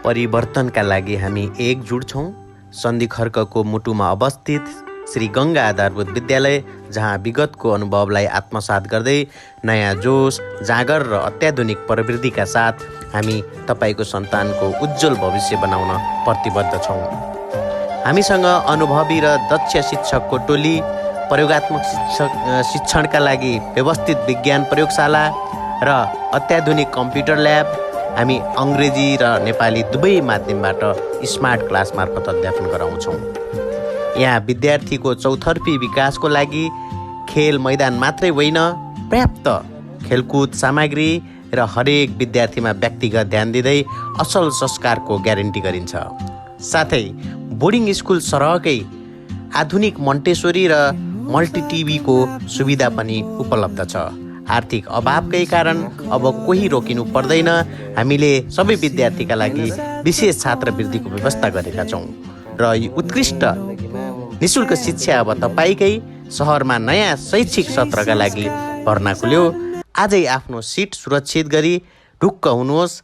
परिवर्तनका लागि हामी एकजुट छौँ। सन्धि खर्कको मुटुमा अवस्थित श्री गङ्गा आधारभूत विद्यालय, जहाँ विगतको अनुभवलाई आत्मसात गर्दै नयाँ जोस, जाँगर र अत्याधुनिक प्रविधिका साथ हामी तपाईँको सन्तानको उज्जवल भविष्य बनाउन प्रतिबद्ध छौँ। हामीसँग अनुभवी र दक्ष शिक्षकको टोली, प्रयोगात्मक शिक्षणका लागि व्यवस्थित विज्ञान प्रयोगशाला र अत्याधुनिक कम्प्युटर ल्याब। हामी अङ्ग्रेजी र नेपाली दुवै माध्यमबाट स्मार्ट क्लास मार्फत अध्यापन गराउँछौँ। यहाँ विद्यार्थीको चौतर्फी विकासको लागि खेल मैदान मात्रै होइन, पर्याप्त खेलकुद सामग्री र हरेक विद्यार्थीमा व्यक्तिगत ध्यान दिँदै असल संस्कारको ग्यारेन्टी गरिन्छ। साथै बोर्डिङ स्कुल सरहकै आधुनिक मन्टेसोरी र मल्टिटिभीको सुविधा पनि उपलब्ध छ। आर्थिक अभावकै कारण अब कोही रोकिनु पर्दैन। हामीले सबै विद्यार्थीका लागि विशेष छात्रवृत्तिको व्यवस्था गरेका छौँ र यो उत्कृष्ट निःशुल्क शिक्षा अब तपाईँकै सहरमा नयाँ शैक्षिक सत्रका लागि भर्ना खुल्यो। आजै आफ्नो सिट सुरक्षित गरी ढुक्क हुनुहोस्।